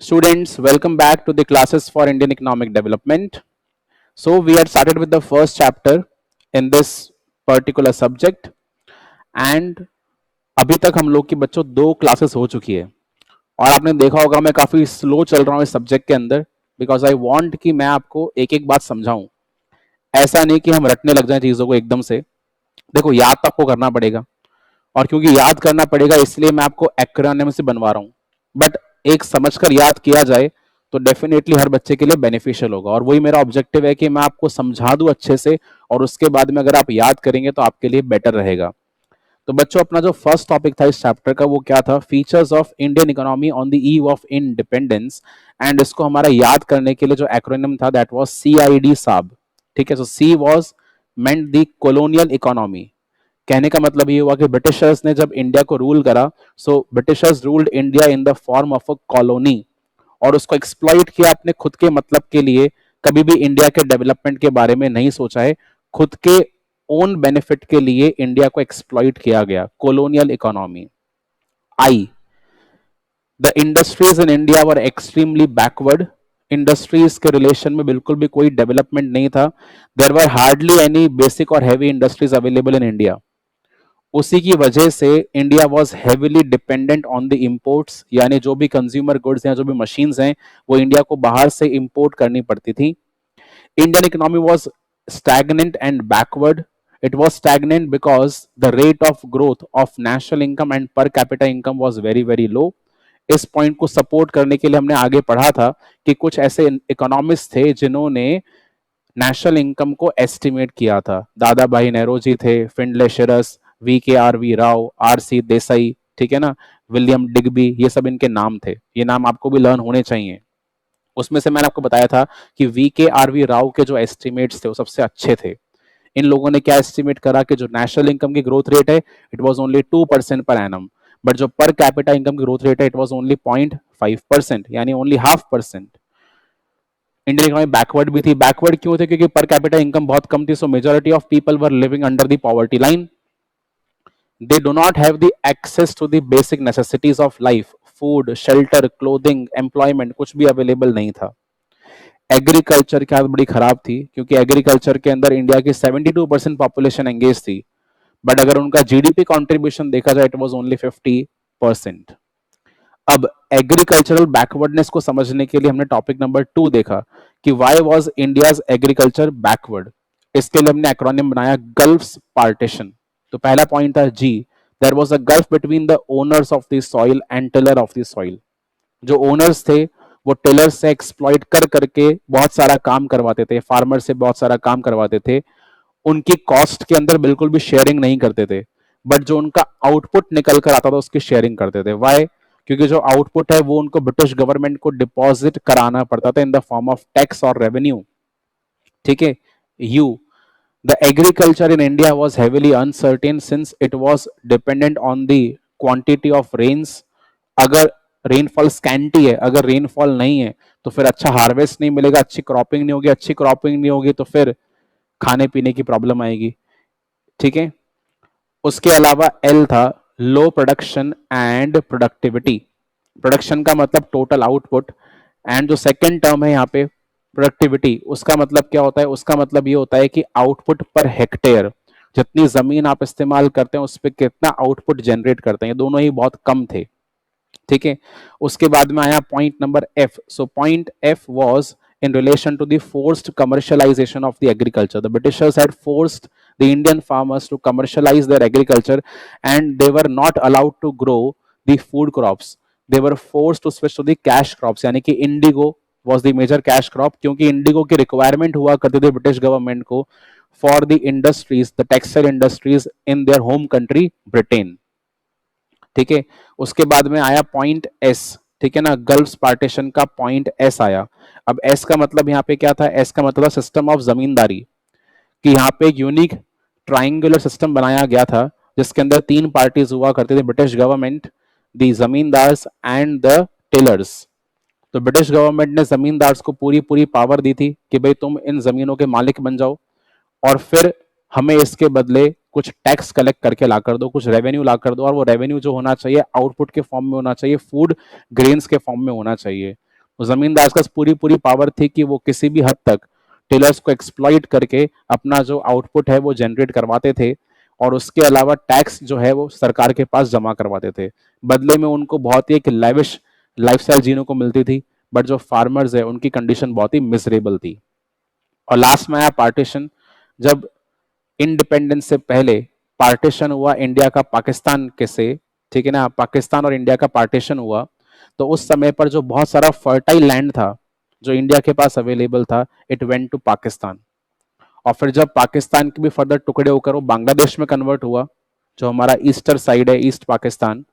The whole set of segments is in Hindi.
Students, welcome back to the classes for Indian economic development. So, we had started with the first chapter in this particular subject, and अभी तक हम लोग की बच्चों दो क्लासेस हो चुकी है और आपने देखा होगा मैं काफ़ी स्लो चल रहा हूँ इस सब्जेक्ट के अंदर बिकॉज आई वांट कि मैं आपको एक एक बात समझाऊं। ऐसा नहीं कि हम रटने लग जाएं चीज़ों को एकदम से। देखो, याद तो आपको करना पड़ेगा और क्योंकि याद करना पड़ेगा इसलिए मैं आपको एक्रोनिम से बनवा रहा हूँ। बट एक समझकर याद किया जाए तो डेफिनेटली हर बच्चे के लिए बेनिफिशियल होगा और वही मेरा ऑब्जेक्टिव है कि मैं आपको समझा दूं अच्छे से और उसके बाद में अगर आप याद करेंगे तो आपके लिए बेटर रहेगा। तो बच्चों, अपना जो फर्स्ट टॉपिक था इस चैप्टर का वो क्या था? Features of Indian economy on the eve of independence. And इसको हमारा याद करने के लिए जो एक्रोनिम था दैट वाज CID साब। ठीक है, so she was meant the colonial economy. कहने का मतलब ये हुआ कि ब्रिटिशर्स ने जब इंडिया को रूल करा, so Britishers ruled India in the form of a colony और उसको एक्सप्लॉइट किया अपने खुद के मतलब के लिए। कभी भी इंडिया के डेवलपमेंट के बारे में नहीं सोचा है, खुद के ओन बेनिफिट के लिए इंडिया को एक्सप्लॉइट किया गया। Colonial economy. I, the industries in India were extremely backward. Industries के रिलेशन में बिल्कुल भी कोई डेवलपमेंट नहीं था। देर वर हार्डली एनी बेसिक और heavy industries available in India. उसी की वजह से India was heavily dependent on the imports, यानी जो भी कंज्यूमर गुड्स हैं, जो भी मशीन्स हैं, वो इंडिया को बाहर से इंपोर्ट करनी पड़ती थी। Indian economy was stagnant and backward. It was stagnant because the rate of growth of national income and per capita income was very very low. इस पॉइंट को सपोर्ट करने के लिए हमने आगे पढ़ा था कि कुछ ऐसे इकोनॉमिस्ट थे जिन्होंने नेशनल इनकम को एस्टिमेट किया था। दादा भाई नेहरू थे, Findlay Shirras, VKRV Rao, RC Desai, ठीक है ना, विलियम डिग्बी, ये सब इनके नाम थे। ये नाम आपको भी लर्न होने चाहिए। उसमें से मैंने आपको बताया था कि VKRV राव के जो एस्टिमेट्स थे वो सबसे अच्छे थे। इन लोगों ने क्या एस्टिमेट करा कि जो नेशनल इनकम की ग्रोथ रेट है it was only 2% per annum, but जो पर कैपिटा इनकम की ग्रोथ रेट है इट वाज ओनली 0.5%, यानी only half percent. Indian economy backward भी थी। बैकवर्ड क्यों थे? क्योंकि पर कैपिटा इनकम बहुत कम थी, so majority of people were living under the poverty line. They do not have the access to the basic necessities of life, food, shelter, clothing, employment, कुछ भी अवेलेबल नहीं था। एग्रीकल्चर की हालत बड़ी खराब थी क्योंकि एग्रीकल्चर के अंदर इंडिया की 72% पॉपुलेशन एंगेज थी, बट अगर उनका जीडीपी कंट्रीब्यूशन देखा जाए इट वाज ओनली 50%। अब एग्रीकल्चरल बैकवर्डनेस को समझने के लिए हमने टॉपिक नंबर 2 देखा कि why was India's agriculture backward. इसके लिए हमने एक्रोनिम बनाया गल्फ्स पार्टीशन। तो पहला पॉइंट था जी, there was a gulf between the owners of the soil and tiller of the soil. जो ओनर्स थे वो टिलर से एक्सप्लॉइट कर करके बहुत सारा काम करवाते थे, फार्मर से बहुत सारा काम करवाते थे। उनकी कॉस्ट के अंदर बिल्कुल भी शेयरिंग नहीं करते थे, बट जो उनका आउटपुट निकल कर आता था उसकी शेयरिंग करते थे। वाई? क्योंकि जो आउटपुट है वो उनको ब्रिटिश गवर्नमेंट को डिपॉजिट कराना पड़ता था in the form of tax और रेवेन्यू। ठीक है। You, the agriculture in India was heavily uncertain since it was dependent on the quantity of rains. अगर रेनफॉल स्कैंटी है, अगर रेनफॉल नहीं है तो फिर अच्छा हार्वेस्ट नहीं मिलेगा, अच्छी क्रॉपिंग नहीं होगी, अच्छी क्रॉपिंग नहीं होगी तो फिर खाने पीने की प्रॉब्लम आएगी। ठीक है। उसके अलावा एल था लो प्रोडक्शन एंड प्रोडक्टिविटी। प्रोडक्शन का मतलब टोटल आउटपुट, एंड जो सेकंड टर्म है यहाँ पे प्रोडक्टिविटी, उसका मतलब क्या होता है? उसका मतलब ये होता है कि आउटपुट पर हेक्टेयर, जितनी जमीन आप इस्तेमाल करते हैं उस पर कितना आउटपुट जनरेट करते हैं, ये दोनों ही बहुत कम थे। ठीक है। उसके बाद में आया point number F. So point F was in relation to the forced commercialization of the agriculture. The Britishers had forced the Indian farmers to commercialize their agriculture and they were not allowed to grow the food crops. They were forced to switch to the cash crops, यानी कि Indigo was the major cash crop, क्योंकि इंडिगो की रिक्वायरमेंट हुआ करती थी ब्रिटिश गवर्नमेंट को for the industries, the textile industries in their home country Britain. ठीक है। उसके बाद में आया पॉइंट एस। ठीक है ना, गल्फ पार्टीशन का पॉइंट एस आया। अब एस का मतलब यहाँ पे क्या था? एस का मतलब सिस्टम ऑफ जमींदारी, कि यहाँ पे एक यूनिक ट्राइंगुलर सिस्टम बनाया गया था जिसके अंदर तीन पार्टीज हुआ करते थे, British government, the zamindars and the tillers. तो ब्रिटिश गवर्नमेंट ने जमींदार्स को पूरी पूरी पावर दी थी कि भाई तुम इन जमीनों के मालिक बन जाओ और फिर हमें इसके बदले कुछ टैक्स कलेक्ट करके ला कर दो, कुछ रेवेन्यू ला कर दो, और वो रेवेन्यू जो होना चाहिए आउटपुट के फॉर्म में होना चाहिए, फूड ग्रेन्स के फॉर्म में होना चाहिए। जमींदार के पास पूरी पूरी पावर थी कि वो किसी भी हद तक टेलर्स को एक्सप्लॉइट करके अपना जो आउटपुट है वो जनरेट करवाते थे, और उसके अलावा टैक्स जो है वो सरकार के पास जमा करवाते थे। बदले में उनको बहुत ही एक लेविश लाइफस्टाइल जीने को मिलती थी, बट जो फार्मर्स है उनकी कंडीशन बहुत ही मिजरेबल थी। और लास्ट में आया पार्टीशन। जब इंडिपेंडेंस से पहले पार्टीशन हुआ इंडिया का पाकिस्तान के से, ठीक है ना, पाकिस्तान और इंडिया का पार्टीशन हुआ, तो उस समय पर जो बहुत सारा फर्टाइल लैंड था जो इंडिया के पास अवेलेबल था, इट वेंट टू पाकिस्तान। और फिर जब पाकिस्तान के भी फर्दर टुकड़े होकर वो बांग्लादेश में कन्वर्ट हुआ, जो हमारा ईस्टर साइड है, ईस्ट पाकिस्तान,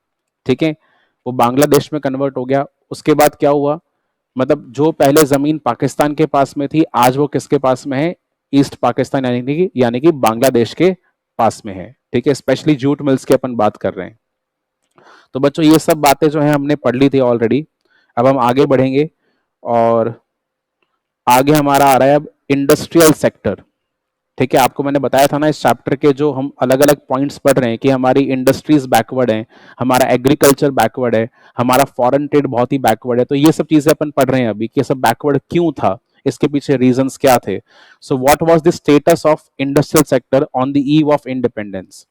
ठीक है, वो बांग्लादेश में कन्वर्ट हो गया। उसके बाद क्या हुआ, मतलब जो पहले जमीन पाकिस्तान के पास में थी, आज वो किसके पास में है, ईस्ट पाकिस्तान यानी कि बांग्लादेश के पास में है, ठीक है। स्पेशली जूट मिल्स की अपन बात कर रहे हैं। तो बच्चों ये सब बातें जो है हमने पढ़ ली थी ऑलरेडी। अब हम आगे बढ़ेंगे, और आगे हमारा आ रहा है अब इंडस्ट्रियल सेक्टर। ठीक है, आपको मैंने बताया था ना इस चैप्टर के जो हम अलग अलग पॉइंट्स पढ़ रहे हैं कि हमारी इंडस्ट्रीज बैकवर्ड है, हमारा एग्रीकल्चर बैकवर्ड है, हमारा फॉरेन ट्रेड बहुत ही बैकवर्ड है। तो ये सब चीजें अपन पढ़ रहे हैं अभी कि ये सब बैकवर्ड क्यों था, इसके पीछे रीजंस क्या थे। So what was the status of industrial sector on the eve of independence.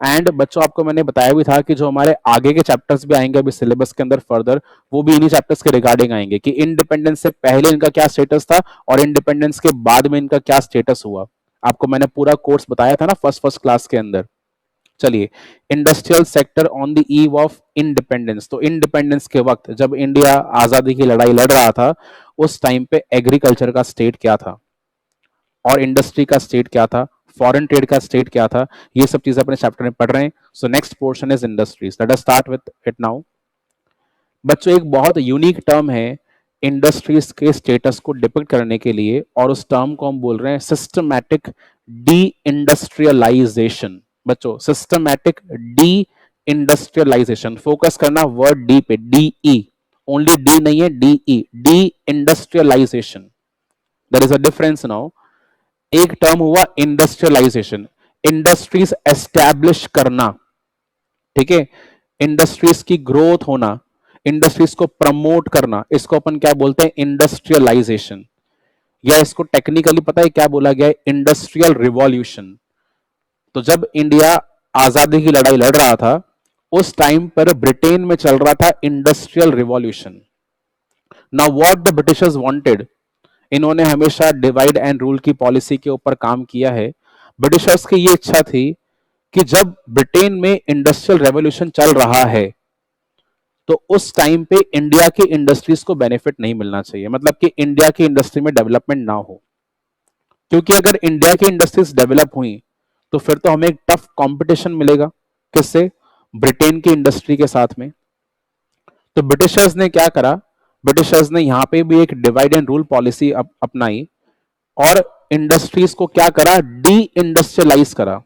And बच्चों आपको मैंने बताया भी था कि जो हमारे आगे के चैप्टर्स भी आएंगे अभी सिलेबस के अंदर फर्दर, वो भी इन्हीं चैप्टर्स के रिगार्डिंग आएंगे कि इंडिपेंडेंस से पहले इनका क्या स्टेटस था और इंडिपेंडेंस के बाद में इनका क्या स्टेटस हुआ। आपको मैंने पूरा कोर्स बताया था ना फर्स्ट क्लास के अंदर। चलिए, industrial sector on the eve of independence. तो इंडिपेंडेंस के वक्त जब इंडिया आजादी की लड़ाई लड़ रहा था, उस टाइम पे एग्रीकल्चर का स्टेट क्या था और इंडस्ट्री का स्टेट क्या था, फॉरेन ट्रेड का स्टेट क्या था, ये सब चीजें अपने चैप्टर में पढ़ रहे हैं। So next portion is industries. Let us start with it now. बच्चों एक बहुत यूनिक टर्म है इंडस्ट्रीज के स्टेटस को डिपिक्ट करने के लिए, और उस टर्म को हम बोल रहे हैं सिस्टमैटिक डी इंडस्ट्रियलाइजेशन। बच्चों सिस्टमैटिक डी इंडस्ट्रियलाइजेशन, फोकस करना वर्ड डी पे, डी ई, ओनली डी नहीं है, D E, de industrialization. There is a difference now. एक टर्म हुआ इंडस्ट्रियलाइजेशन, इंडस्ट्रीज एस्टैब्लिश करना, ठीक है, इंडस्ट्रीज की ग्रोथ होना, इंडस्ट्रीज को प्रमोट करना, इसको अपन क्या बोलते हैं, इंडस्ट्रियलाइजेशन। या इसको टेक्निकली पता है क्या बोला गया है, इंडस्ट्रियल रिवॉल्यूशन। तो जब इंडिया आजादी की लड़ाई लड़ रहा था, उस टाइम पर ब्रिटेन में चल रहा था industrial revolution. Now what the Britishers wanted, इन्होंने हमेशा डिवाइड एंड रूल की पॉलिसी के ऊपर काम किया है। ब्रिटिशर्स की ये इच्छा थी कि जब ब्रिटेन में इंडस्ट्रियल रेवोल्यूशन चल रहा है, तो उस टाइम पे इंडिया की इंडस्ट्रीज को बेनिफिट नहीं मिलना चाहिए, मतलब कि इंडिया की इंडस्ट्री में डेवलपमेंट ना हो। क्योंकि अगर इंडिया की इंडस्ट्रीज डेवलप हुई तो फिर तो हमें एक टफ कंपटीशन मिलेगा, किससे, ब्रिटेन की इंडस्ट्री के साथ में। तो ब्रिटिशर्स ने क्या करा, ब्रिटिशर्स ने यहां पे भी एक डिवाइड एंड रूल पॉलिसी अपनाई, और इंडस्ट्रीज को क्या करा, डी इंडस्ट्रियलाइज करा,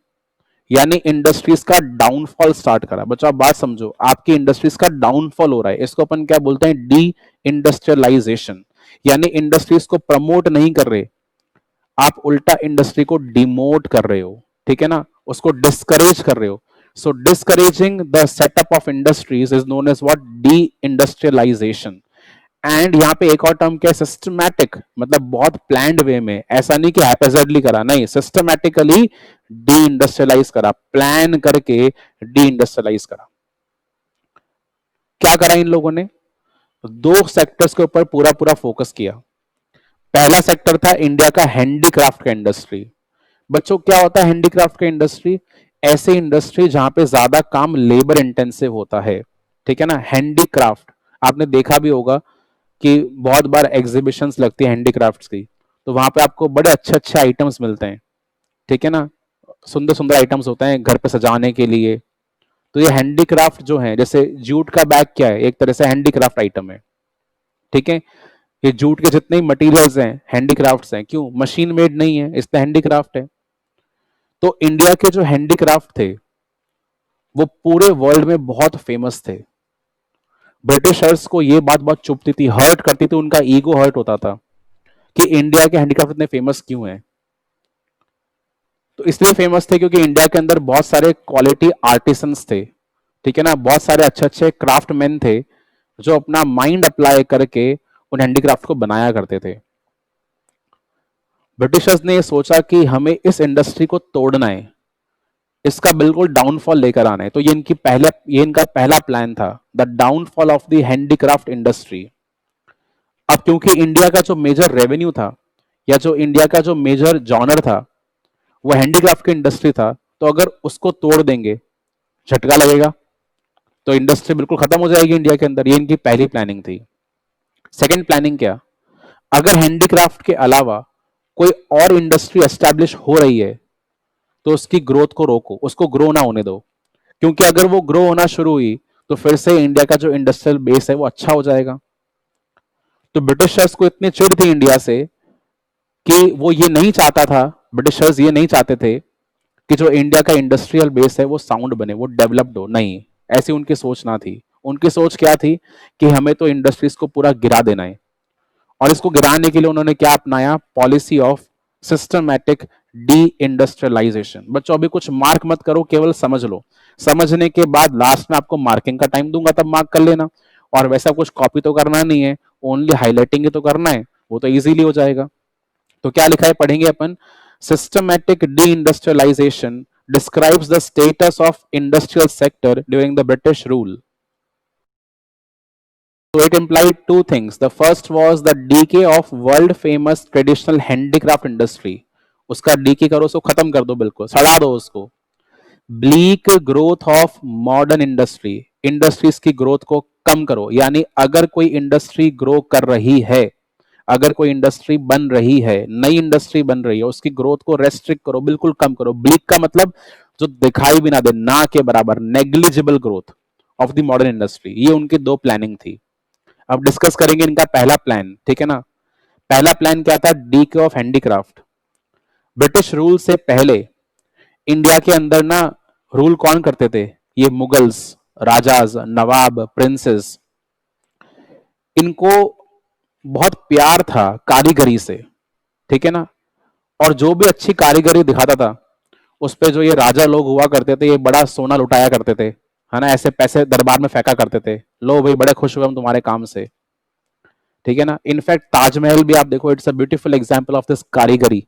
यानी इंडस्ट्रीज का डाउनफॉल स्टार्ट करा। बच्चों आप बात समझो, आपकी इंडस्ट्रीज का डाउनफॉल हो रहा है, इसको अपन क्या बोलते हैं, डी इंडस्ट्रियलाइजेशन। यानी इंडस्ट्रीज को प्रमोट नहीं कर रहे आप, उल्टा इंडस्ट्री को डिमोट कर रहे हो, ठीक है ना, उसको डिस्करेज कर रहे हो। So discouraging the setup of industries is known as what, deindustrialisation. And यहाँ पे एक और टर्म क्या है, सिस्टमैटिक, मतलब बहुत प्लान्ड वे में, ऐसा नहीं कि हैपेजर्डली करा, नहीं, सिस्टमैटिकली डी इंडस्ट्रियलाइज करा, प्लान करके डी इंडस्ट्रियलाइज करा। क्या करा इन लोगों ने, दो सेक्टर्स के ऊपर पूरा पूरा फोकस किया। पहला सेक्टर था इंडिया का हैंडीक्राफ्ट का इंडस्ट्री। बच्चों क्या होता है हैंडीक्राफ्ट का इंडस्ट्री, ऐसे इंडस्ट्री जहां पे ज्यादा काम लेबर इंटेंसिव होता है, ठीक है ना, हैंडीक्राफ्ट। आपने देखा भी होगा कि बहुत बार एग्जीबिशंस लगती है हैंडीक्राफ्ट्स की, तो वहां पे आपको बड़े अच्छे अच्छे आइटम्स मिलते हैं, ठीक है ना, सुंदर सुंदर आइटम्स होते हैं घर पे सजाने के लिए। तो ये हैंडीक्राफ्ट जो है, जैसे जूट का बैग क्या है, एक तरह से हैंडीक्राफ्ट आइटम है, ठीक है। ये जूट के जितने मटेरियल्स हैं हैंडीक्राफ्ट्स हैं, क्यों, मशीन मेड नहीं है, इसलिए हैंडीक्राफ्ट है। तो इंडिया के जो हैंडीक्राफ्ट थे वो पूरे वर्ल्ड में बहुत फेमस थे। ब्रिटिशर्स को ये बात बहुत चुभती थी, हर्ट करती थी, उनका ईगो हर्ट होता था कि इंडिया के हैंडीक्राफ्ट इतने फेमस क्यों हैं। तो इसलिए फेमस थे क्योंकि इंडिया के अंदर बहुत सारे क्वालिटी आर्टिसंस थे, ठीक है ना, बहुत सारे अच्छे अच्छे क्राफ्टमैन थे जो अपना माइंड अप्लाई करके उन हैंडीक्राफ्ट को बनाया करते थे। ब्रिटिशर्स ने ये सोचा कि हमें इस इंडस्ट्री को तोड़ना है, इसका बिल्कुल डाउनफॉल लेकर आना है। तो ये इनका पहला प्लान था, the downfall of the handicraft industry. अब क्योंकि इंडिया का जो मेजर रेवेन्यू था या जो इंडिया का जो मेजर जॉनर था वो हैंडीक्राफ्ट की इंडस्ट्री था, तो अगर उसको तोड़ देंगे झटका लगेगा, तो इंडस्ट्री बिल्कुल खत्म हो जाएगी इंडिया के अंदर। ये इनकी पहली प्लानिंग थी। सेकेंड प्लानिंग क्या, अगर हैंडीक्राफ्ट के अलावा कोई और इंडस्ट्री एस्टैब्लिश हो रही है तो उसकी ग्रोथ को रोको, उसको ग्रो ना होने दो, क्योंकि अगर वो ग्रो होना शुरू हुई तो फिर से इंडिया का जो इंडस्ट्रियल बेस है वो अच्छा हो जाएगा। तो ब्रिटिशर्स को इतनी चिढ़ थी इंडिया से कि वो ये नहीं चाहता था, ब्रिटिशर्स ये नहीं चाहते थे कि जो इंडिया का इंडस्ट्रियल बेस है वो साउंड बने, वो डेवलप्ड हो। नहीं, ऐसी उनकी सोच ना थी। उनकी सोच क्या थी कि हमें तो इंडस्ट्रीज को पूरा गिरा देना है। और इसको गिराने के लिए उन्होंने क्या अपनाया, policy of systematic D industrialization. बच्चों अभी कुछ मार्क मत करो, केवल समझ लो। समझने के बाद लास्ट में आपको मार्किंग का टाइम दूंगा, तब मार्क कर लेना। और वैसा कुछ कॉपी तो करना नहीं है, ओनली हाईलाइटिंग ही तो करना है, वो तो इजीली हो जाएगा। तो क्या लिखा है पढ़ेंगे अपन, systematic D industrialisation describes the status of industrial sector during the British rule. So it implied two things. The first was the decay of world famous traditional handicraft industry. उसका डीके करो, उसको खत्म कर दो, बिल्कुल सड़ा दो उसको। Bleak growth of modern industry, industries की ग्रोथ को कम करो। यानी अगर कोई इंडस्ट्री ग्रो कर रही है, अगर कोई इंडस्ट्री बन रही है, नई इंडस्ट्री बन रही है, उसकी ग्रोथ को रेस्ट्रिक्ट करो, बिल्कुल कम करो। ब्लीक का मतलब जो दिखाई भी ना दे, ना के बराबर, negligible growth of the modern industry. ये उनकी दो प्लानिंग थी। अब डिस्कस करेंगे इनका पहला प्लान, ठीक है ना। पहला प्लान क्या था, decay of handicraft. British rule से पहले इंडिया के अंदर ना रूल कौन करते थे, ये मुगल्स, राजाज, नवाब, प्रिंसेस। इनको बहुत प्यार था कारीगरी से, ठीक है ना। और जो भी अच्छी कारीगरी दिखाता था उस पे जो ये राजा लोग हुआ करते थे, ये बड़ा सोना लुटाया करते थे, है ना। ऐसे पैसे दरबार में फेंका करते थे, लो भाई बड़े खुश हुए हम तुम्हारे काम से, ठीक है ना। इनफैक्ट ताजमहल भी आप देखो, it's a beautiful example of this कारीगरी,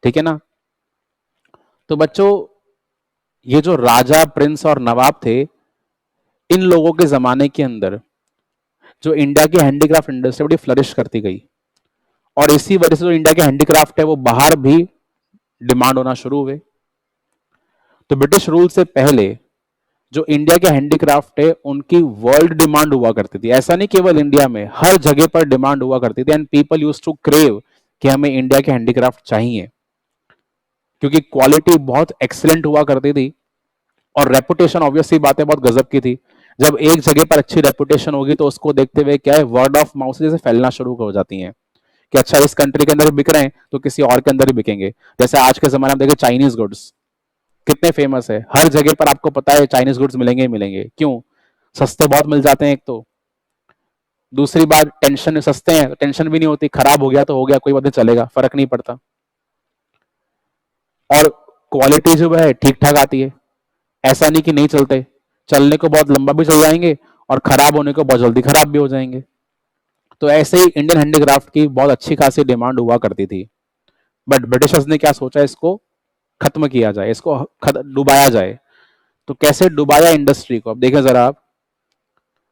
ठीक है ना। तो बच्चों ये जो राजा, प्रिंस और नवाब थे, इन लोगों के जमाने के अंदर जो इंडिया की हैंडीक्राफ्ट इंडस्ट्री बड़ी फ्लरिश करती गई। और इसी वजह से जो इंडिया के हैंडीक्राफ्ट है वो बाहर भी डिमांड होना शुरू हुए। तो ब्रिटिश रूल से पहले जो इंडिया के हैंडीक्राफ्ट है उनकी वर्ल्ड डिमांड हुआ करती थी। ऐसा नहीं केवल इंडिया में, हर जगह पर डिमांड हुआ करती थी। And people use to crave कि हमें इंडिया के हैंडीक्राफ्ट चाहिए, क्योंकि क्वालिटी बहुत एक्सीलेंट हुआ करती थी और रेपुटेशन ऑब्वियसली बातें बहुत गजब की थी। जब एक जगह पर अच्छी रेपुटेशन होगी तो उसको देखते हुए क्या है, वर्ड ऑफ माउथ जैसे फैलना शुरू हो जाती है कि अच्छा इस कंट्री के अंदर बिक रहे हैं तो किसी और के अंदर भी बिकेंगे। जैसे आज के जमाने में देखें चाइनीज गुड्स कितने फेमस है, हर जगह पर आपको पता है चाइनीज गुड्स मिलेंगे ही मिलेंगे। क्यों, सस्ते बहुत मिल जाते हैं एक तो, दूसरी बात टेंशन सस्ते हैं, टेंशन भी नहीं होती, खराब हो गया तो हो गया, कोई बात नहीं, चलेगा, फर्क नहीं पड़ता। और क्वालिटी जो है ठीक ठाक आती है, ऐसा नहीं कि नहीं चलते, चलने को बहुत लंबा भी चल जाएंगे और खराब होने को बहुत जल्दी खराब भी हो जाएंगे। तो ऐसे ही इंडियन हैंडीक्राफ्ट की बहुत अच्छी खासी डिमांड हुआ करती थी। बट ब्रिटिशर्स ने क्या सोचा, इसको खत्म किया जाए, इसको डुबाया जाए। तो कैसे डुबाया इंडस्ट्री को, अब देखें जरा आप।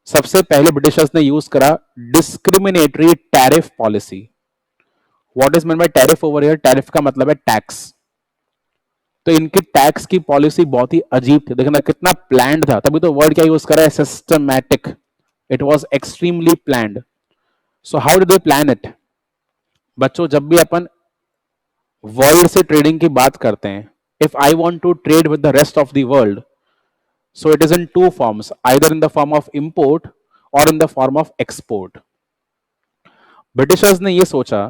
सबसे पहले ब्रिटिशर्स ने यूज करा discriminatory tariff policy. What is mean by tariff over here, tariff का मतलब है टैक्स। तो इनकी टैक्स की पॉलिसी बहुत ही अजीब थी, देखना कितना प्लान्ड था, तभी तो वर्ड क्या यूज करा है, systematic. It was extremely planned. So how did they plan it. बच्चों जब भी अपन वर्ल्ड से ट्रेडिंग की बात करते हैं, if I want to trade with the rest of the world, so it is in two forms, either in the form of import or in the form of export. Britishers ने ये सोचा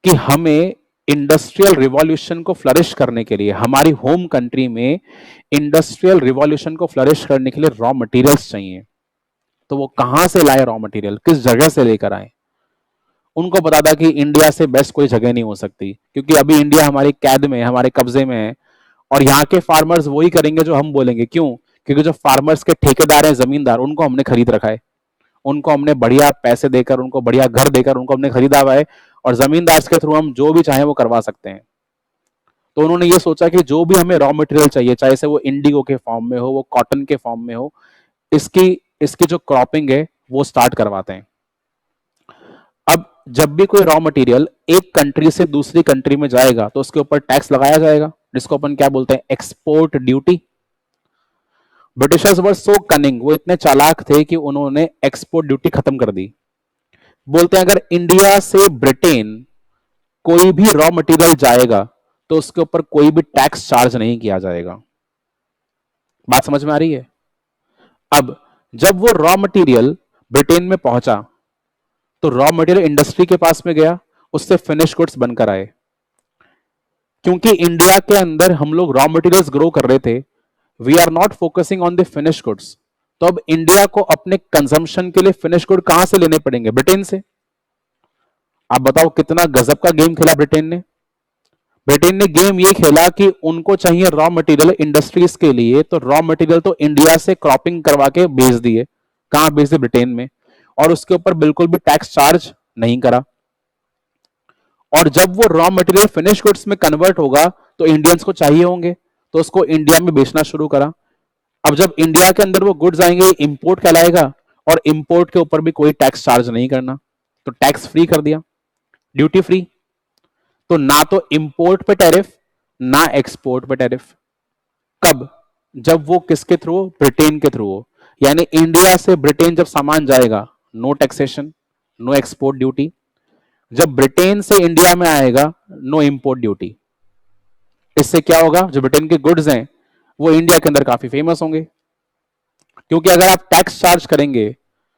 कि हमें इंडस्ट्रियल रिवॉल्यूशन को फ्लरिश करने के लिए, हमारी होम कंट्री में इंडस्ट्रियल रिवॉल्यूशन को फ्लरिश करने के लिए रॉ मटेरियल्स चाहिए। तो वो कहां से लाए रॉ मटेरियल, किस जगह से लेकर आए। उनको पता था कि इंडिया से बेस्ट कोई जगह नहीं हो सकती, क्योंकि अभी इंडिया हमारी कैद में, हमारे कब्जे में है। और यहाँ के फार्मर्स वही करेंगे जो हम बोलेंगे। क्यों, क्योंकि जो फार्मर्स के ठेकेदार हैं, जमींदार, उनको हमने खरीद रखा है, उनको हमने बढ़िया पैसे देकर, उनको बढ़िया घर देकर उनको हमने खरीदा हुआ है, और जमींदार के थ्रू हम जो भी चाहें वो करवा सकते हैं। तो उन्होंने ये सोचा कि जो भी हमें रॉ मटेरियल चाहिए, चाहे से वो इंडिगो के फॉर्म में हो, वो कॉटन के फॉर्म में हो, इसकी इसकी जो क्रॉपिंग है वो स्टार्ट करवाते हैं। अब जब भी कोई रॉ मटेरियल एक कंट्री से दूसरी कंट्री में जाएगा तो उसके ऊपर टैक्स लगाया जाएगा, जिसको अपन क्या बोलते हैं, export duty. Britishers were so cunning, वो इतने चालाक थे कि उन्होंने एक्सपोर्ट ड्यूटी खत्म कर दी। बोलते हैं अगर इंडिया से ब्रिटेन कोई भी रॉ मटेरियल जाएगा तो उसके ऊपर कोई भी टैक्स चार्ज नहीं किया जाएगा। बात समझ में आ रही है? अब जब वो रॉ मटेरियल ब्रिटेन में पहुंचा तो रॉ मटेरियल इंडस्ट्री के पास में गया, उससे फिनिश गुड्स बनकर आए। क्योंकि इंडिया के अंदर हम लोग रॉ मटेरियल्स ग्रो कर रहे थे, we are not focusing on the finish goods. तो अब इंडिया को अपने कंजम्पशन के लिए फिनिश गुड कहां से लेने पड़ेंगे? ब्रिटेन से। आप बताओ कितना गजब का गेम खेला ब्रिटेन ने। ब्रिटेन ने गेम ये खेला कि उनको चाहिए रॉ मटेरियल इंडस्ट्रीज के लिए, तो रॉ मटेरियल तो इंडिया से क्रॉपिंग करवा के भेज दिए। कहां भेज दिए? ब्रिटेन में। और उसके ऊपर बिल्कुल भी टैक्स चार्ज नहीं करा। और जब वो रॉ मटेरियल फिनिश गुड्स में कन्वर्ट होगा तो इंडियंस को चाहिए होंगे, तो उसको इंडिया में बेचना शुरू करा। अब जब इंडिया के अंदर वो गुड्स आएंगे, इंपोर्ट कहलाएगा, और इंपोर्ट के ऊपर भी कोई टैक्स चार्ज नहीं करना, तो टैक्स फ्री कर दिया, ड्यूटी फ्री। तो ना तो इंपोर्ट पे टैरिफ, ना एक्सपोर्ट पे टैरिफ। कब? जब वो किसके थ्रू? ब्रिटेन के थ्रू हो। यानी इंडिया से ब्रिटेन जब सामान जाएगा, no taxation, no export duty. जब ब्रिटेन से इंडिया में आएगा, नो इंपोर्ट ड्यूटी। इससे क्या होगा? जो ब्रिटेन के गुड्स हैं वो इंडिया के अंदर काफी फेमस होंगे, क्योंकि अगर आप टैक्स चार्ज करेंगे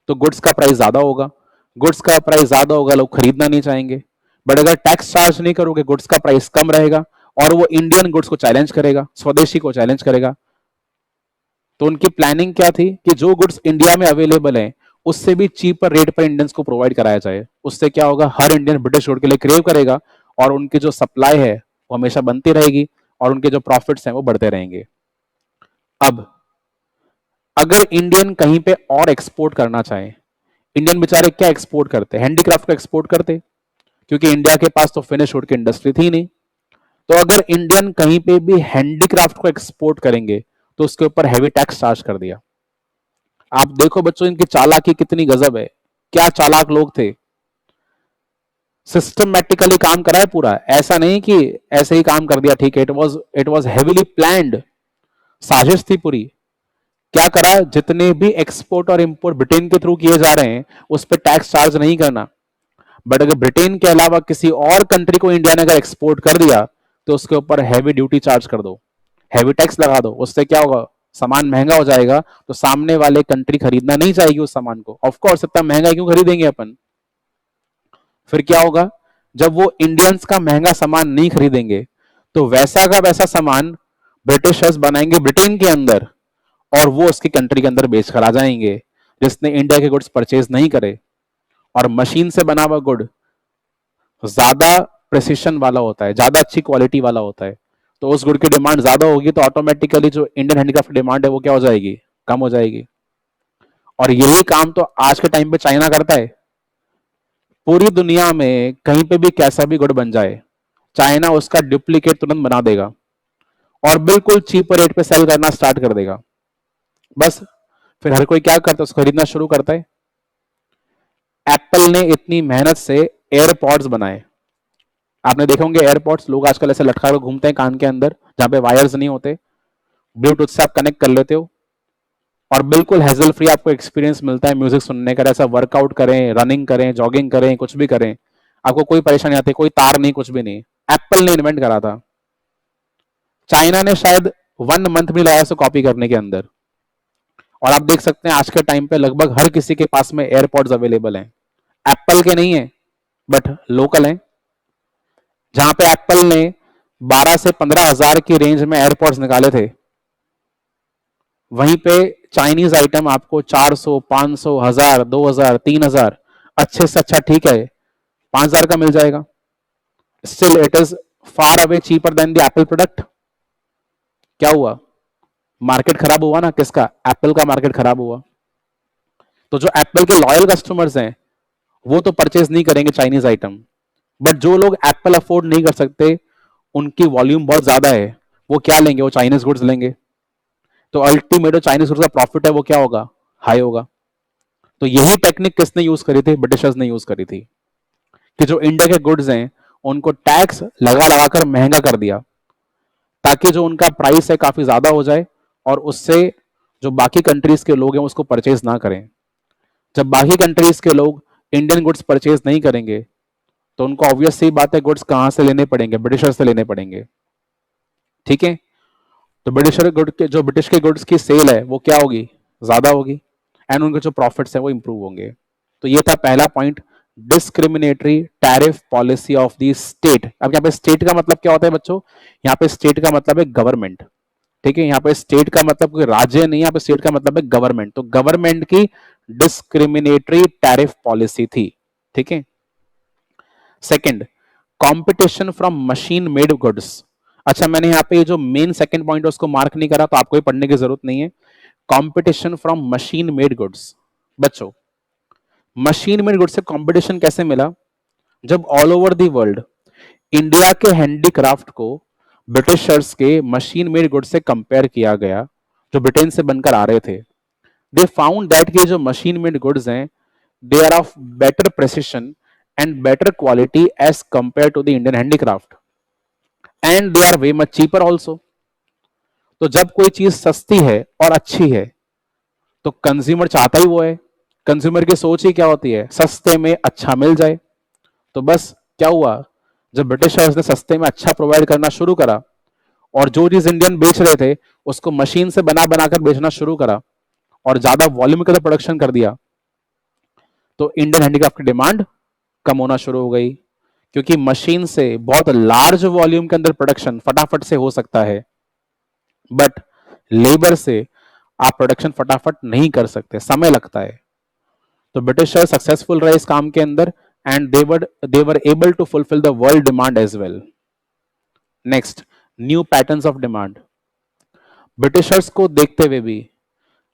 तो गुड्स का प्राइस ज्यादा होगा, गुड्स का प्राइस ज्यादा होगा, लोग खरीदना नहीं चाहेंगे। बट अगर टैक्स चार्ज नहीं करोगे, गुड्स का प्राइस कम रहेगा, और वो इंडियन गुड्स को चैलेंज करेगा, स्वदेशी को चैलेंज करेगा। तो उनकी प्लानिंग क्या थी कि जो गुड्स इंडिया में अवेलेबल है उससे भी चीपर रेट पर इंडियंस को प्रोवाइड कराया जाए। उससे क्या होगा? हर इंडियन ब्रिटिश गुड के लिए क्रेव करेगा, और उनकी जो सप्लाई है वो हमेशा बनती रहेगी, और उनके जो प्रॉफिट्स हैं वो बढ़ते रहेंगे। अब अगर इंडियन कहीं पे और एक्सपोर्ट करना चाहे, इंडियन बेचारे क्या एक्सपोर्ट करते? हैंडीक्राफ्ट को एक्सपोर्ट करते, क्योंकि इंडिया के पास तो फिनिश वुड की इंडस्ट्री थी नहीं। तो अगर इंडियन कहीं पे भी हैंडीक्राफ्ट को एक्सपोर्ट करेंगे तो उसके ऊपर हैवी टैक्स चार्ज कर दिया। आप देखो बच्चों, इनकी चालाकी कितनी गजब है, क्या चालाक लोग थे। सिस्टमैटिकली काम करा है पूरा, ऐसा नहीं कि ऐसे ही काम कर दिया, ठीक है। इट वाज हेवीली प्लान्ड, साजिश थी पूरी। क्या करा? जितने भी एक्सपोर्ट और इंपोर्ट ब्रिटेन के थ्रू किए जा रहे हैं उस पर टैक्स चार्ज नहीं करना। बट अगर ब्रिटेन के अलावा किसी और कंट्री को इंडिया ने अगर एक्सपोर्ट कर दिया तो उसके ऊपर हैवी ड्यूटी चार्ज कर दो, हैवी टैक्स लगा दो। उससे क्या होगा? सामान महंगा हो जाएगा, तो सामने वाले कंट्री खरीदना नहीं चाहेगी उस सामान को। ऑफ कोर्स, इतना महंगा क्यों खरीदेंगे अपन? फिर क्या होगा? जब वो इंडियंस का महंगा सामान नहीं खरीदेंगे तो वैसा का वैसा सामान ब्रिटिशर्स बनाएंगे ब्रिटेन के अंदर, और वो उसकी कंट्री के अंदर बेच कर आ जाएंगे, जिसने इंडिया के गुड्स परचेज नहीं करे। और मशीन से बना हुआ गुड ज्यादा प्रिसिशन वाला होता है, ज्यादा अच्छी क्वालिटी वाला होता है, तो उस गुड की डिमांड ज्यादा होगी, तो ऑटोमेटिकली जो इंडियन हैंडीक्राफ्ट डिमांड है वो क्या हो जाएगी? कम हो जाएगी। और यही काम तो आज के टाइम पे चाइना करता है। पूरी दुनिया में कहीं पे भी कैसा भी गुड बन जाए, चाइना उसका डुप्लीकेट तुरंत बना देगा और बिल्कुल चीप रेट पे सेल करना स्टार्ट कर देगा। बस फिर हर कोई क्या करता है? उसको खरीदना शुरू करता है। एप्पल ने इतनी मेहनत से एयरपॉड्स बनाए। आपने देखे होंगे एयरपॉड्स, लोग आजकल ऐसे लटका कर घूमते हैं कान के अंदर, जहां पे वायर्स नहीं होते, ब्लूटूथ से आप कनेक्ट कर लेते हो, और बिल्कुल हैजल फ्री आपको एक्सपीरियंस मिलता है म्यूजिक सुनने का। ऐसा वर्कआउट करें, रनिंग करें, जॉगिंग करें, कुछ भी करें, आपको कोई परेशानी आती, कोई तार नहीं, कुछ भी नहीं। एप्पल ने इन्वेंट करा था। चाइना ने शायद 1 मंथ भी लगाया कॉपी करने के अंदर। और आप देख सकते हैं आज के टाइम पे लगभग हर किसी के पास में एयरपॉड्स अवेलेबल हैं। एप्पल के नहीं है, बट लोकल हैं। जहां पे एप्पल ने 12 से 15 हजार की रेंज में एयरपॉड्स निकाले थे, वहीं पे चाइनीज आइटम आपको 400, 500, 1000, 2000, 3000, अच्छे से अच्छा ठीक है 5000 का मिल जाएगा। Still it is far away cheaper than the Apple product. क्या हुआ? मार्केट खराब हुआ ना, किसका? एप्पल का मार्केट खराब हुआ। तो जो एप्पल के लॉयल कस्टमर्स हैं वो तो परचेज नहीं करेंगे चाइनीज आइटम, बट जो लोग एप्पल अफोर्ड नहीं कर सकते, उनकी वॉल्यूम बहुत ज्यादा है, वो क्या लेंगे, वो चाइनीज गुड्स लेंगे। तो अल्टीमेट जो चाइनीज गुड्स का प्रॉफिट है वो क्या होगा, हाई होगा। तो यही टेक्निक किसने यूज करी थी, ब्रिटिशर्स ने यूज करी थी, कि जो इंडिया के गुड्स हैं उनको टैक्स लगा लगा कर महंगा कर दिया, ताकि जो उनका प्राइस है काफी ज्यादा हो जाए, और उससे जो बाकी कंट्रीज के लोग हैं उसको परचेज ना करें। जब बाकी कंट्रीज के लोग इंडियन गुड्स परचेज नहीं करेंगे, तो उनको ऑब्वियस सी बात है गुड्स कहां से लेने पड़ेंगे, ब्रिटिशर से लेने पड़ेंगे। ठीक है, तो ब्रिटिशर गुड के जो ब्रिटिश के गुड्स की सेल है वो क्या होगी, ज्यादा होगी, एंड उनके जो प्रॉफिट्स हैं वो इंप्रूव होंगे। तो ये था पहला point, discriminatory tariff policy of the state. अब यहाँ पे स्टेट का मतलब क्या होता है बच्चों, यहाँ पे स्टेट का मतलब है गवर्नमेंट। ठीक है, यहाँ पे स्टेट का मतलब कोई राज्य नहीं, यहाँ पे स्टेट का मतलब है गवर्नमेंट। तो गवर्नमेंट की डिस्क्रिमिनेटरी टैरिफ पॉलिसी थी। ठीक है, second, competition from machine made goods. अच्छा, मैंने यहाँ पे जो मेन सेकंड पॉइंट है उसको मार्क नहीं करा, तो आपको ये पढ़ने की जरूरत नहीं है। Competition from machine made goods. बच्चों, मशीन मेड गुड्स से कंपटीशन कैसे मिला, जब all over the world India के हैंडीक्राफ्ट को ब्रिटिशर्स के मशीन मेड गुड्स से कंपेयर किया गया, जो ब्रिटेन से बनकर आ रहे थे, दे फाउंड दैट के जो मशीन मेड गुड्स हैं they are of better precision and better quality as compare to the Indian handicraft, and they are way much cheaper also. तो जब कोई चीज सस्ती है और अच्छी है तो कंज्यूमर चाहता ही वो है। कंज्यूमर की सोच ही क्या होती है, सस्ते में अच्छा मिल जाए। तो बस क्या हुआ, जब ब्रिटिशर्स ने सस्ते में अच्छा प्रोवाइड करना शुरू करा, और जो चीज इंडियन बेच रहे थे उसको मशीन से बना बनाकर बेचना शुरू करा, और ज्यादा वॉल्यूम के अंदर प्रोडक्शन कर दिया, तो इंडियन हैंडीक्राफ्ट की डिमांड कम होना शुरू हो गई। क्योंकि मशीन से बहुत लार्ज वॉल्यूम के अंदर प्रोडक्शन फटाफट से हो सकता है, बट लेबर से आप प्रोडक्शन फटाफट नहीं कर सकते, समय लगता है। तो ब्रिटिशर सक्सेसफुल रहे इस काम के अंदर, and they were able to fulfill the world demand as well. Next, new patterns of demand. Britishers को देखते हुए भी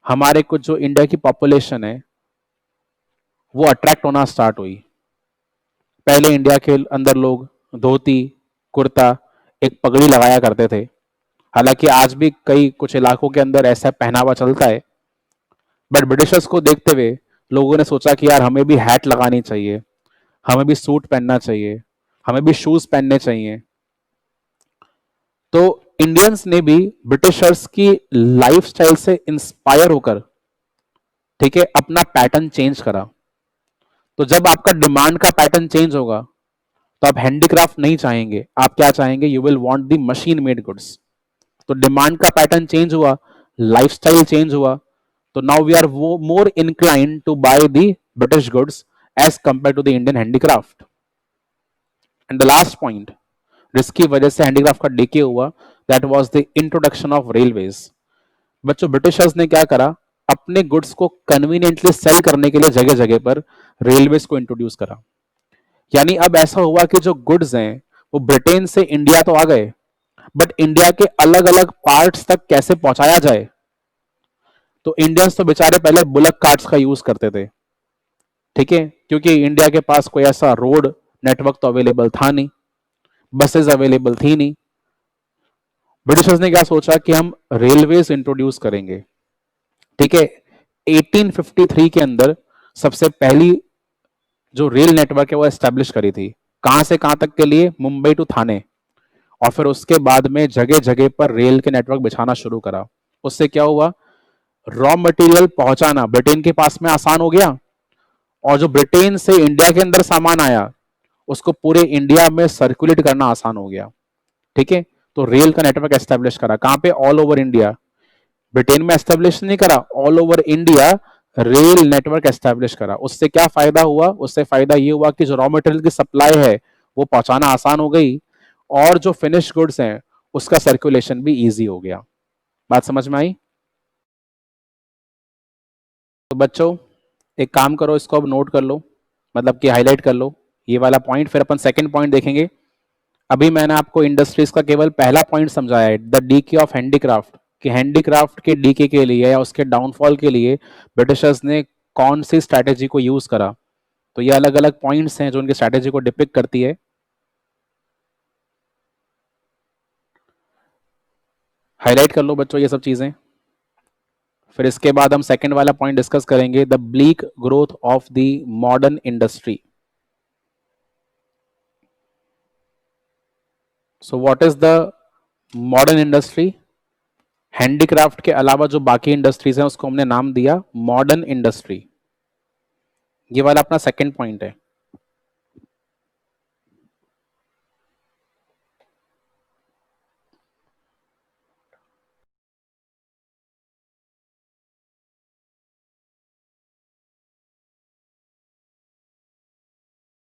हमारे कुछ जो इंडिया की पॉपुलेशन है वो अट्रैक्ट होना स्टार्ट हुई। पहले इंडिया के अंदर लोग धोती, कुर्ता, एक पगड़ी लगाया करते थे। हालांकि आज भी कई कुछ इलाकों के अंदर ऐसा पहनावा चलता है, बट ब्रिटिशर्स को देखते हुए लोगों ने सोचा कि यार हमें भी हैट लगानी चाहिए, हमें भी सूट पहनना चाहिए, हमें भी शूज पहनने चाहिए। तो इंडियंस ने भी ब्रिटिशर्स की लाइफस्टाइल से इंस्पायर होकर, ठीक है, अपना पैटर्न चेंज करा। तो जब आपका डिमांड का पैटर्न चेंज होगा तो आप हैंडीक्राफ्ट नहीं चाहेंगे, आप क्या चाहेंगे, you will want the machine made goods. तो डिमांड का पैटर्न चेंज हुआ, लाइफस्टाइल चेंज हुआ, तो now we are more inclined to buy the British goods as compare to the Indian handicraft. And the last point, जिसकी वजह से हैंडीक्राफ्ट का डीके हुआ, that was the introduction of railways. बच्चों, ब्रिटिशर्स ने क्या करा, अपने गुड्स को कन्वीनियंटली सेल करने के लिए जगह जगह पर रेलवेज को इंट्रोड्यूस करा। यानी अब ऐसा हुआ कि जो गुड्स हैं वो ब्रिटेन से इंडिया तो आ गए, बट इंडिया के अलग अलग पार्ट्स तक कैसे पहुंचाया जाए। तो इंडियंस तो बेचारे पहले बुलक कार्ट्स का यूज करते थे, ठीक है, क्योंकि इंडिया के पास कोई ऐसा रोड नेटवर्क तो अवेलेबल था नहीं, बसेस अवेलेबल थी नहीं। ब्रिटिशर्स ने क्या सोचा कि हम रेलवेज इंट्रोड्यूस करेंगे। ठीक है, 1853 के अंदर सबसे पहली जो रेल नेटवर्क है वो एस्टेब्लिश करी थी। कहां से कहां तक के लिए, मुंबई टू थाने। और फिर उसके बाद में जगह जगह पर रेल के नेटवर्क बिछाना शुरू करा। उससे क्या हुआ, रॉ मटेरियल पहुंचाना ब्रिटेन के पास में आसान हो गया, और जो ब्रिटेन से इंडिया के अंदर सामान आया उसको पूरे इंडिया में सर्कुलेट करना आसान हो गया। ठीक है, तो रेल का नेटवर्क एस्टेब्लिश करा, कहां पे, ऑल ओवर इंडिया। ब्रिटेन में एस्टेब्लिश नहीं करा, all over India rail network establish करा। उससे क्या फायदा हुआ, उससे फायदा ये हुआ कि जो रॉ मटेरियल की सप्लाई है वो पहुंचाना आसान हो गई, और जो फिनिश गुड्स हैं उसका सर्कुलेशन भी इजी हो गया। बात समझ में आई। तो बच्चों एक काम करो, इसको अब नोट कर लो, मतलब कि हाईलाइट कर लो ये वाला पॉइंट, फिर अपन सेकंड पॉइंट देखेंगे। अभी मैंने आपको इंडस्ट्रीज का केवल पहला पॉइंट समझाया है, द डीके ऑफ हैंडीक्राफ्ट, कि हैंडीक्राफ्ट के डीके के लिए या उसके डाउनफॉल के लिए ब्रिटिशर्स ने कौन सी स्ट्रैटेजी को यूज करा। तो ये अलग अलग पॉइंट्स हैं जो उनकी स्ट्रैटेजी को डिपिक्ट करती है। हाईलाइट कर लो बच्चों ये सब चीजें। फिर इसके बाद हम सेकंड वाला पॉइंट डिस्कस करेंगे, the bleak growth of the modern industry. So what is the modern industry? Handicraft के अलावा जो बाकी इंडस्ट्रीज हैं उसको हमने नाम दिया मॉडर्न इंडस्ट्री। ये वाला अपना सेकंड पॉइंट है।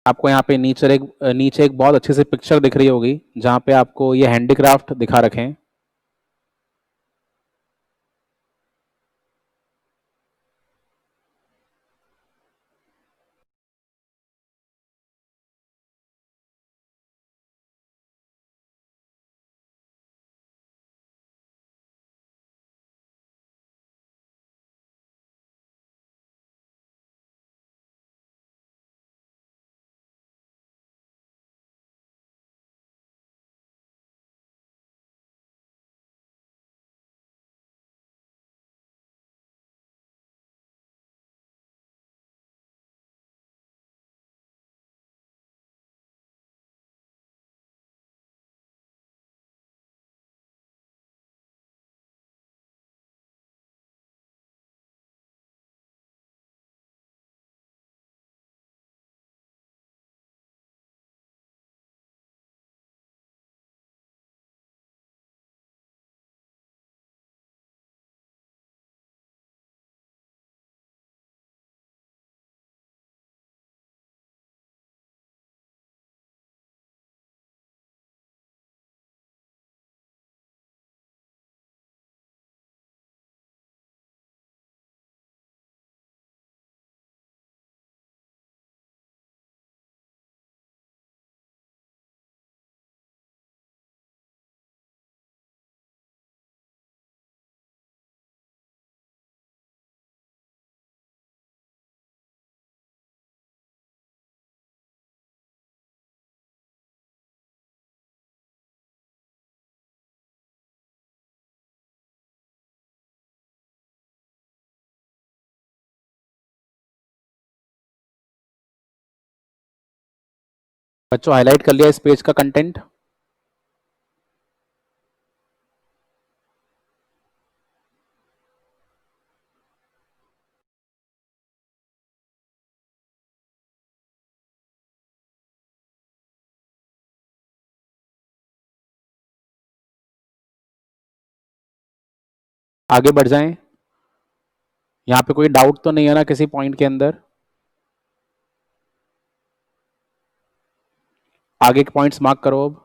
आपको यहाँ पे नीचे एक बहुत अच्छी सी पिक्चर दिख रही होगी जहां पे आपको ये हैंडीक्राफ्ट दिखा रखे हैं। बच्चों हाईलाइट कर लिया इस पेज का कंटेंट? आगे बढ़ जाएं। यहाँ पे कोई डाउट तो नहीं है ना किसी पॉइंट के अंदर? आगे के पॉइंट्स मार्क करो अब।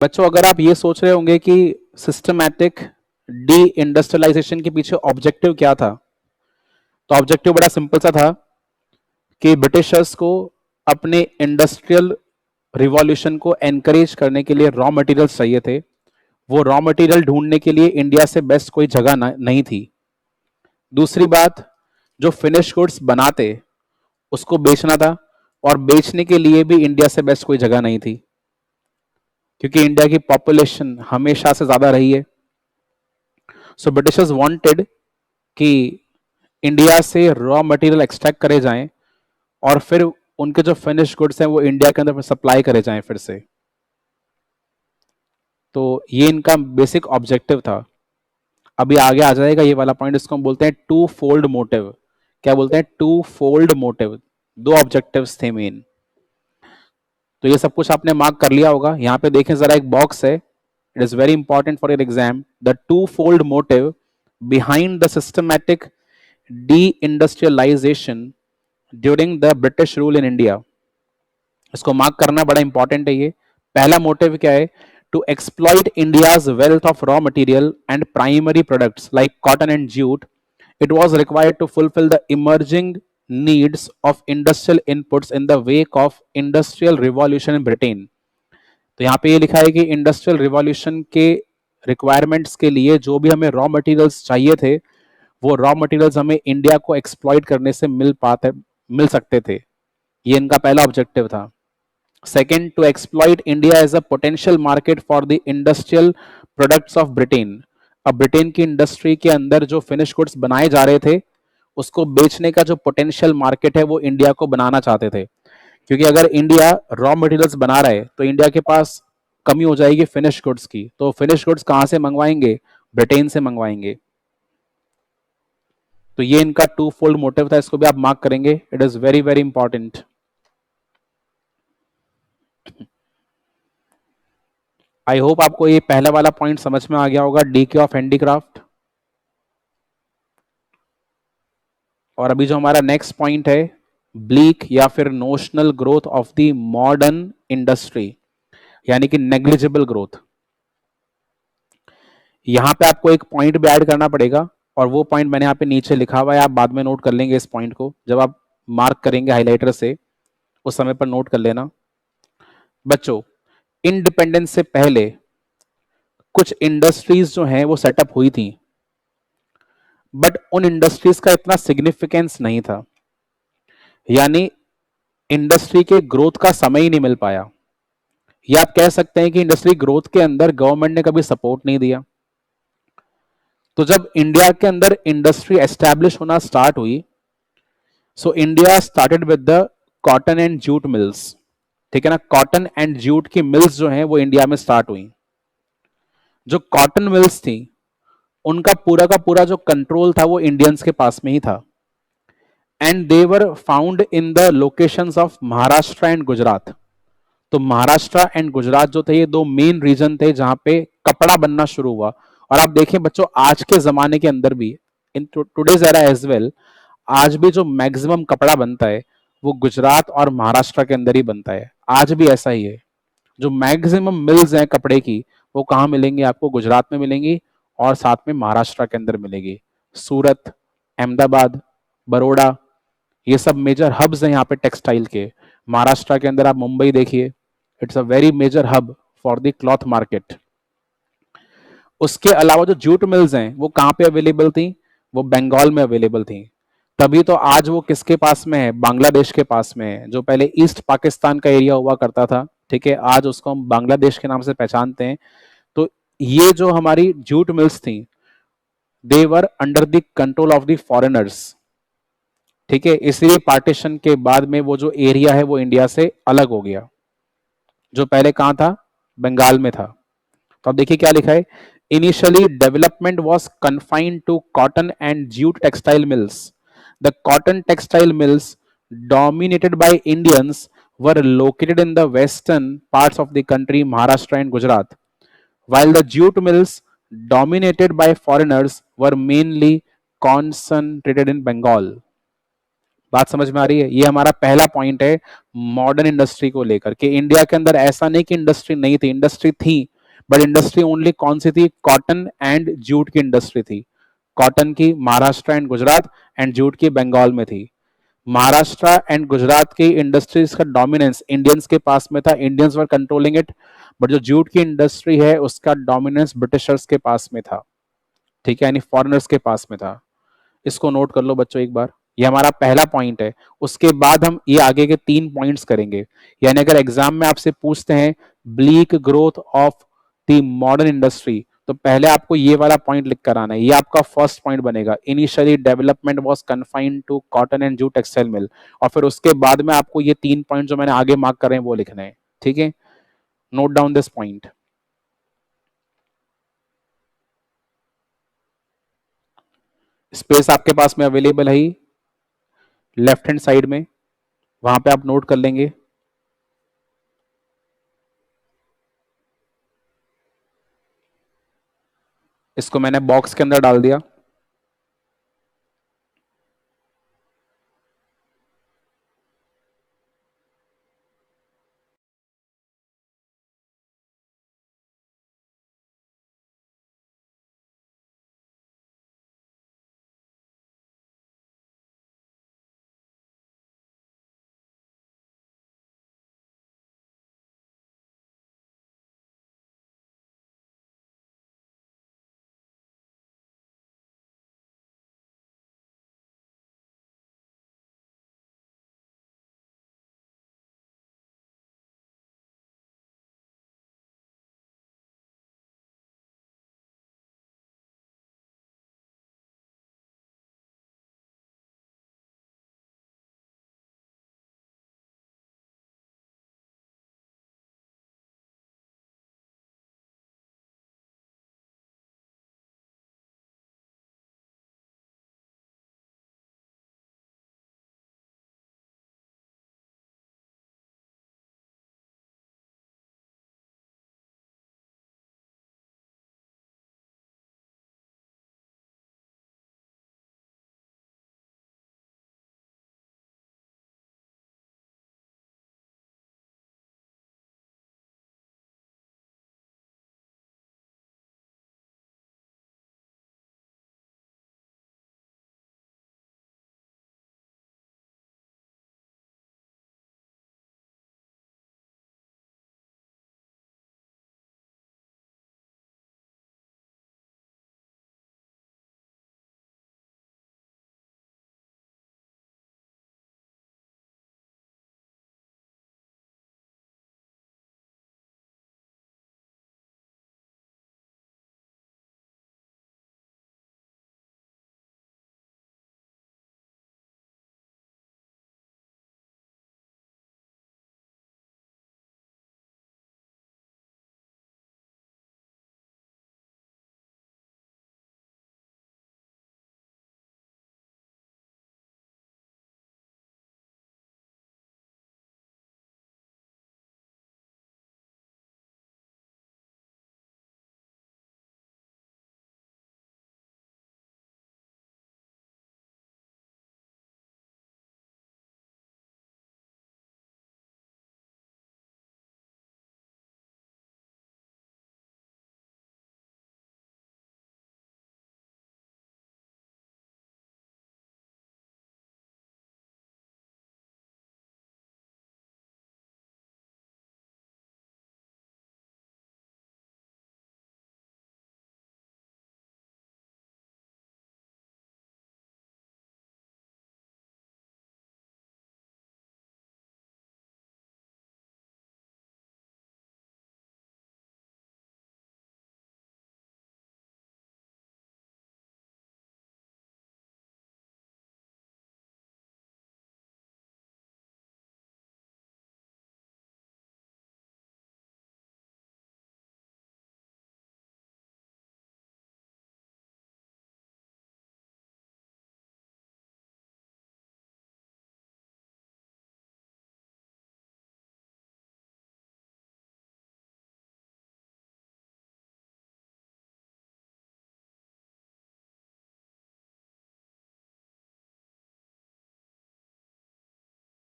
बच्चों अगर आप ये सोच रहे होंगे कि सिस्टमैटिक डी इंडस्ट्रियलाइजेशन के पीछे ऑब्जेक्टिव क्या था, तो ऑब्जेक्टिव बड़ा सिंपल सा था कि ब्रिटिशर्स को अपने इंडस्ट्रियल रिवॉल्यूशन को एनकरेज करने के लिए रॉ मटेरियल्स चाहिए थे। वो रॉ मटेरियल ढूंढने के लिए इंडिया से बेस्ट कोई जगह नहीं थी। दूसरी बात, जो फिनिश गुड्स बनाते उसको बेचना था, और बेचने के लिए भी इंडिया से बेस्ट कोई जगह नहीं थी, क्योंकि इंडिया की पॉपुलेशन हमेशा से ज्यादा रही है। सो ब्रिटिशर्स वांटेड कि इंडिया से रॉ मटेरियल एक्सट्रैक्ट करे जाएं और फिर उनके जो फिनिश गुड्स हैं वो इंडिया के अंदर सप्लाई करे जाएं फिर से। तो ये इनका बेसिक ऑब्जेक्टिव था। अभी आगे आ जाएगा ये वाला पॉइंट, इसको हम बोलते हैं टू फोल्ड मोटिव। क्या बोलते हैं? Two fold motive. दो ऑब्जेक्टिव्स थे मेन। तो ये सब कुछ आपने मार्क कर लिया होगा। यहाँ पे देखें जरा, एक बॉक्स है, it is very important for your exam. The two fold motive behind the systematic D industrialization during the British rule in India. इसको मार्क करना बड़ा इंपॉर्टेंट है। ये पहला मोटिव क्या है? To exploit India's wealth of raw material and primary products like cotton and jute. It was required to fulfil the emerging needs of industrial inputs in the wake of industrial revolution in Britain। तो यहाँ पे ये लिखा है कि इंडस्ट्रियल रिवॉल्यूशन के रिक्वायरमेंट्स के लिए जो भी हमें रॉ मटेरियल्स चाहिए थे, वो रॉ मटेरियल्स हमें इंडिया को एक्सप्लॉइट करने से मिल सकते थे। ये इनका पहला ऑब्जेक्टिव था। Second, to exploit India as a potential market for the industrial products of Britain. अब ब्रिटेन की इंडस्ट्री के अंदर जो फिनिश गुड्स बनाए जा रहे थे उसको बेचने का जो पोटेंशियल मार्केट है वो इंडिया को बनाना चाहते थे, क्योंकि अगर इंडिया रॉ मटेरियल्स बना रहा है तो इंडिया के पास कमी हो जाएगी फिनिश गुड्स की। तो फिनिश गुड्स कहां से मंगवाएंगे? ब्रिटेन से मंगवाएंगे। तो ये इनका टू फोल्ड मोटिव था, इसको भी आप मार्क करेंगे। It is very very important. I hope आपको ये पहला वाला पॉइंट समझ में आ गया होगा, डी के ऑफ हैंडीक्राफ्ट। और अभी जो हमारा नेक्स्ट पॉइंट है, ब्लीक या फिर notional growth of the modern industry, यानी कि नेग्लिजिबल ग्रोथ। यहां पे आपको एक पॉइंट भी ऐड करना पड़ेगा, और वो पॉइंट मैंने यहाँ पे नीचे लिखा हुआ है, आप बाद में नोट कर लेंगे इस पॉइंट को जब आप मार्क करेंगे हाइलाइटर से, उस समय पर नोट कर लेना। बच्चों, इंडिपेंडेंस से पहले कुछ इंडस्ट्रीज जो हैं वो सेटअप हुई थी, बट उन इंडस्ट्रीज का इतना सिग्निफिकेंस नहीं था, यानी इंडस्ट्री के ग्रोथ का समय ही नहीं मिल पाया। या आप कह सकते हैं कि इंडस्ट्री ग्रोथ के अंदर गवर्नमेंट ने कभी सपोर्ट नहीं दिया। तो जब इंडिया के अंदर इंडस्ट्री एस्टैब्लिश होना स्टार्ट हुई, so India started with the cotton and jute mills. ठीक है ना? कॉटन एंड जूट की मिल्स जो हैं वो इंडिया में स्टार्ट हुई। जो कॉटन मिल्स थी उनका पूरा का पूरा जो कंट्रोल था वो इंडियंस के पास में ही था, and they were found in the locations of Maharashtra and Gujarat. तो महाराष्ट्र एंड गुजरात जो थे ये दो मेन रीजन थे जहां पे कपड़ा बनना शुरू हुआ। और आप देखें बच्चों, आज के जमाने के अंदर भी, in today's era as well, आज भी जो मैक्सिमम कपड़ा बनता है वो गुजरात और महाराष्ट्र के अंदर ही बनता है। आज भी ऐसा ही है। जो मैक्सिमम मिल्स हैं कपड़े की वो कहाँ मिलेंगी आपको? गुजरात में मिलेंगी, और साथ में महाराष्ट्र के अंदर मिलेगी। सूरत, अहमदाबाद, बड़ौदा, ये सब मेजर हब्स हैं यहाँ पे टेक्सटाइल के। महाराष्ट्र के अंदर आप मुंबई देखिए, it's a very major hub for the cloth market. उसके अलावा जो जूट मिल्स हैं वो कहाँ पे अवेलेबल थी? वो बंगाल में अवेलेबल थी। तभी तो आज वो किसके पास में है? बांग्लादेश के पास में है, जो पहले ईस्ट पाकिस्तान का एरिया हुआ करता था। ठीक है, आज उसको हम बांग्लादेश के नाम से पहचानते हैं। तो ये जो हमारी जूट मिल्स थी, they were under the control of the foreigners. ठीक है, इसलिए पार्टीशन के बाद में वो जो एरिया है वो इंडिया से अलग हो गया, जो पहले कहां था? बंगाल में था। तो अब देखिए क्या लिखा है, initially development was confined to cotton and jute textile mills. The cotton textile mills dominated by Indians were located in the western parts of the country, Maharashtra and Gujarat, while the jute mills dominated by foreigners were mainly concentrated in Bengal। बात समझ में आ रही है? ये हमारा पहला पॉइंट है मॉडर्न इंडस्ट्री को लेकर के। इंडिया के अंदर ऐसा नहीं कि इंडस्ट्री नहीं थी, इंडस्ट्री थी, बट इंडस्ट्री ओनली कौन सी थी? कॉटन एंड जूट की इंडस्ट्री थी। कॉटन की Maharashtra and Gujarat, and jute की बंगाल में थी। महाराष्ट्र एंड गुजरात की इंडस्ट्रीज का डोमिनेंस इंडियंस के पास में था, Indians were controlling it. But जो जूट की इंडस्ट्री है उसका डोमिनेंस ब्रिटिशर्स के पास में था, ठीक है, यानी फॉरेनर्स के पास में था। इसको नोट कर लो बच्चों एक बार, ये हमारा पहला पॉइंट है। उसके बाद हम ये आगे के 3 पॉइंट्स करेंगे। यानी अगर एग्जाम में आपसे पूछते हैं bleak growth of the modern industry, तो पहले आपको ये वाला पॉइंट लिख कर आना है, ये आपका फर्स्ट पॉइंट बनेगा। Initially development was confined to cotton and jute textile mill. और फिर उसके बाद में आपको ये 3 पॉइंट जो मैंने आगे मार्क कर रहे हैं वो लिखने हैं, ठीक है। Note down this point. Space आपके पास में अवेलेबल है ही, लेफ्ट हैंड साइड में, वहां पे आप नोट कर लेंगे। इसको मैंने बॉक्स के अंदर डाल दिया।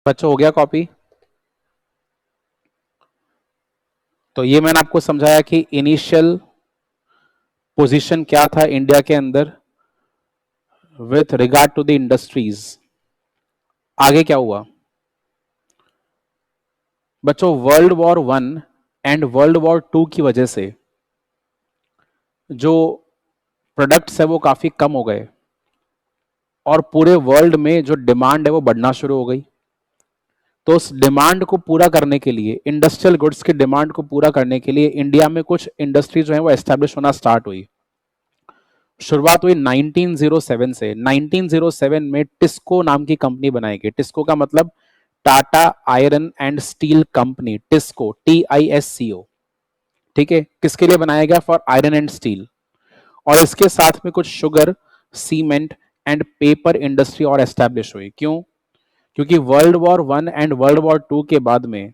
बच्चों हो गया कॉपी? तो ये मैंने आपको समझाया कि इनिशियल पोजीशन क्या था इंडिया के अंदर with regard to the industries. आगे क्या हुआ बच्चों, world war 1 and world war 2 की वजह से जो प्रोडक्ट्स है वो काफी कम हो गए और पूरे वर्ल्ड में जो डिमांड है वो बढ़ना शुरू हो गई। तो उस डिमांड को पूरा करने के लिए, इंडस्ट्रियल गुड्स की डिमांड को पूरा करने के लिए इंडिया में कुछ इंडस्ट्री जो है वो एस्टेब्लिश होना स्टार्ट हुई। शुरुआत हुई 1907 से। 1907 में टिस्को नाम की कंपनी बनाई गई। टिस्को का मतलब Tata iron and steel company, TISCO, TISCO। ठीक है, किसके लिए बनाया गया? For iron and steel. और इसके साथ में कुछ sugar, cement and paper industry और एस्टेब्लिश हुई। क्यों? क्योंकि world war 1 and world war 2 के बाद में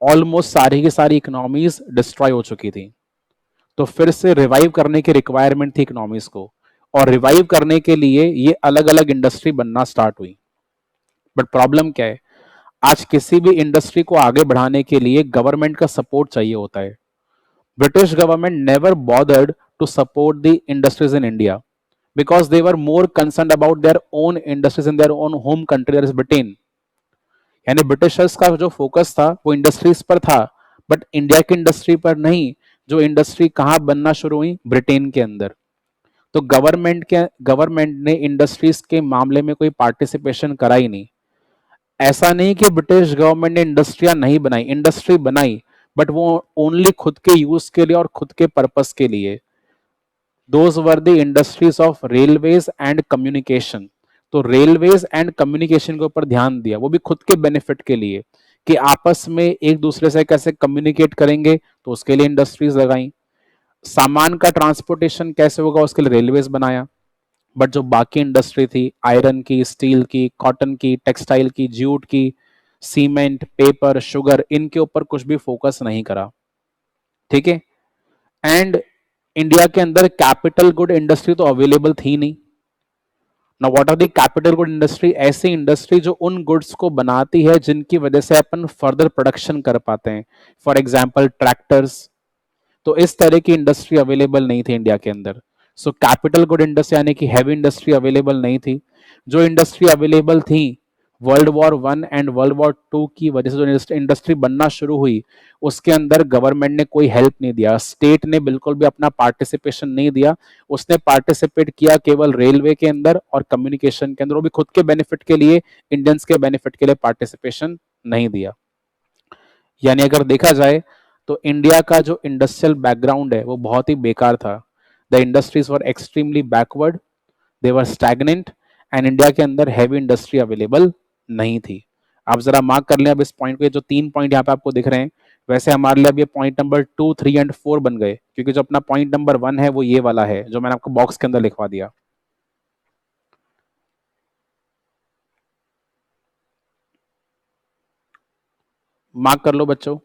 ऑलमोस्ट सारी की सारी इकोनॉमीज डिस्ट्रॉय हो चुकी थी। तो फिर से रिवाइव करने की रिक्वायरमेंट थी इकोनॉमीज को, और रिवाइव करने के लिए ये अलग अलग इंडस्ट्री बनना स्टार्ट हुई। बट प्रॉब्लम क्या है, आज किसी भी इंडस्ट्री को आगे बढ़ाने के लिए गवर्नमेंट का सपोर्ट चाहिए होता है। British government never bothered to support the industries in India because they were more concern about their own industries in their own home country, that is Britain. यानी ब्रिटिशर्स का जो फोकस था वो इंडस्ट्रीज पर था, बट इंडिया की इंडस्ट्री पर नहीं। जो इंडस्ट्री कहां बनना शुरू हुई? ब्रिटेन के अंदर। तो गवर्नमेंट ने इंडस्ट्रीज के मामले में कोई पार्टिसिपेशन करा ही नहीं। ऐसा नहीं कि ब्रिटिश गवर्नमेंट ने इंडस्ट्रियां नहीं बनाई, इंडस्ट्री बनाई, बट वो ओनली खुद के यूज के लिए और खुद के पर्पस के लिए। Those were the industries of railways and communication. तो रेलवेज एंड कम्युनिकेशन के ऊपर ध्यान दिया, वो भी खुद के बेनिफिट के लिए, कि आपस में एक दूसरे से कैसे कम्युनिकेट करेंगे, तो उसके लिए इंडस्ट्रीज लगाई। सामान का ट्रांसपोर्टेशन कैसे होगा, उसके लिए रेलवेज बनाया। बट जो बाकी इंडस्ट्री थी, आयरन की, स्टील की, कॉटन की, टेक्सटाइल की, जूट की, सीमेंट, पेपर, शुगर, इनके ऊपर कुछ भी फोकस नहीं करा। ठीक है। एंड इंडिया के अंदर कैपिटल गुड इंडस्ट्री तो अवेलेबल थी नहीं। ना what are the capital good industry? ऐसी इंडस्ट्री जो उन गुड्स को बनाती है जिनकी वजह से अपन फर्दर प्रोडक्शन कर पाते हैं। For example tractors. तो इस तरह की इंडस्ट्री अवेलेबल नहीं थी इंडिया के अंदर। सो कैपिटल गुड इंडस्ट्री यानी कि हैवी इंडस्ट्री अवेलेबल नहीं थी। जो इंडस्ट्री अवेलेबल थी, world war 1 and world war 2 की वजह से जो इंडस्ट्री बनना शुरू हुई, उसके अंदर गवर्नमेंट ने कोई हेल्प नहीं दिया, स्टेट ने बिल्कुल भी अपना पार्टिसिपेशन नहीं दिया। उसने पार्टिसिपेट किया केवल रेलवे के अंदर और कम्युनिकेशन के अंदर, वो भी खुद के बेनिफिट के लिए, इंडियंस के बेनिफिट के लिए पार्टिसिपेशन नहीं दिया। यानी अगर देखा जाए तो इंडिया का जो इंडस्ट्रियल बैकग्राउंड है वो बहुत ही बेकार था। The industries were extremely backward, they were stagnant, and India के अंदर हैवी इंडस्ट्री अवेलेबल नहीं थी। आप जरा मार्क कर लें अब इस पॉइंट को। जो 3 पॉइंट यहाँ पे आपको दिख रहे हैं, वैसे हमारे लिए अब ये पॉइंट नंबर 2, 3 एंड 4 बन गए, क्योंकि जो अपना पॉइंट नंबर 1 है वो ये वाला है जो मैंने आपको बॉक्स के अंदर लिखवा दिया। मार्क कर लो बच्चों।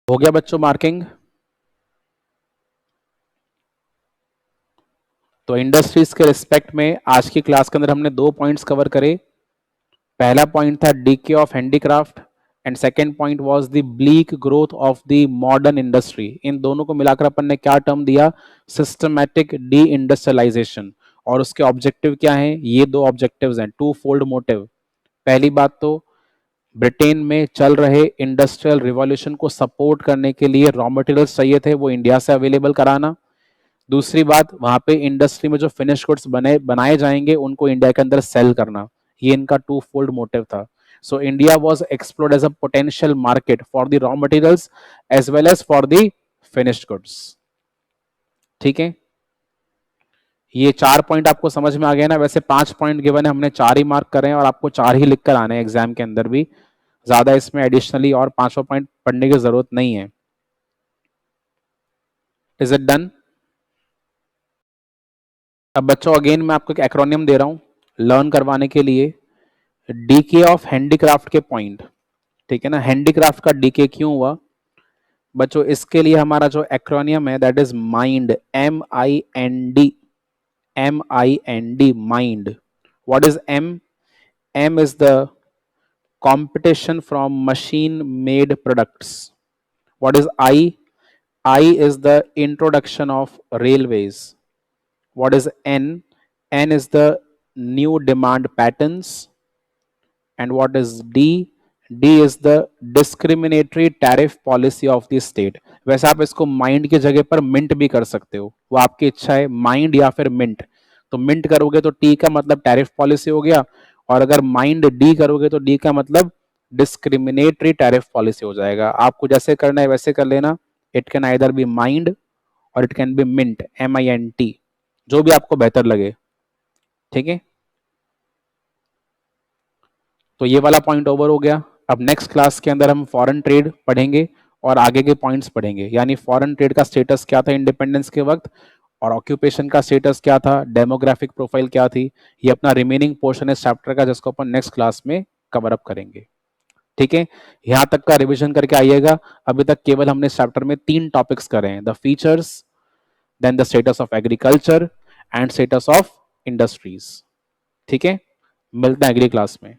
हो गया बच्चों मार्किंग? तो इंडस्ट्रीज के रिस्पेक्ट में आज की क्लास के अंदर हमने 2 पॉइंट्स कवर करे। पहला पॉइंट था decay of handicraft, and second point was the bleak growth of the modern industry. इन दोनों को मिलाकर अपन ने क्या टर्म दिया? Systematic D industrialisation. और उसके ऑब्जेक्टिव क्या हैं? ये 2 ऑब्जेक्टिव्स हैं, 2 फोल्ड मोटिव। पहली बात तो ब्रिटेन में चल रहे इंडस्ट्रियल रिवॉल्यूशन को सपोर्ट करने के लिए रॉ मटेरियल्स चाहिए थे, वो इंडिया से अवेलेबल कराना। दूसरी बात, वहां पे इंडस्ट्री में जो फिनिश गुड्स बनाए जाएंगे उनको इंडिया के अंदर सेल करना, ये इनका टू फोल्ड मोटिव था. So India was explored as a potential market for the raw materials as well as for the finished goods. ठीक है, ये 4 पॉइंट आपको समझ में आ गया ना. वैसे 5 पॉइंट गिवन है, हमने 4 ही मार्क करे हैं और आपको 4 ही लिख कर आने हैं एग्जाम के अंदर भी. ज्यादा इसमें एडिशनली और 5वां पॉइंट पढ़ने की जरूरत नहीं है. Is it done? अब बच्चों अगेन मैं आपको एक एक्रोनियम दे रहा हूं लर्न करवाने के लिए. डीके ऑफ हैंडीक्राफ्ट के पॉइंट. ठीक है ना, हैंडीक्राफ्ट का डीके क्यों हुआ बच्चों, इसके लिए हमारा जो एक्रोनियम है that is mind. MIND. MIND, mind. What is M? M is the competition from machine made products. What is I? I is the introduction of railways. What is N? N is the new demand patterns. And what is D? D is the discriminatory tariff policy of the state. वैसे आप इसको माइंड की जगह पर मिंट भी कर सकते हो, वो आपकी इच्छा है, माइंड या फिर मिंट. तो मिंट करोगे तो टी का मतलब टैरिफ पॉलिसी हो गया, और अगर माइंड डी करोगे तो डी का मतलब डिस्क्रिमिनेटरी टैरिफ पॉलिसी हो जाएगा. आपको जैसे करना है वैसे कर लेना. It can either be mind or it can be mint, MINT, जो भी आपको बेहतर लगे. ठीक है, तो ये वाला पॉइंट ओवर हो गया. अब नेक्स्ट क्लास के अंदर हम फॉरेन ट्रेड पढ़ेंगे और आगे के पॉइंट्स पढ़ेंगे, यानी फॉरेन ट्रेड का स्टेटस क्या था इंडिपेंडेंस के वक्त, और ऑक्यूपेशन का स्टेटस क्या था, डेमोग्राफिक प्रोफाइल क्या थी. ये अपना रिमेनिंग पोर्शन है चैप्टर का जिसको अपन नेक्स्ट क्लास में कवर अप करेंगे. ठीक है, यहां तक का रिवीजन करके आइएगा. अभी तक केवल हमने इस चैप्टर में 3 टॉपिक्स करे हैं, the features, then the status of agriculture and status of industries. ठीक है, मिलते हैं अगली क्लास में.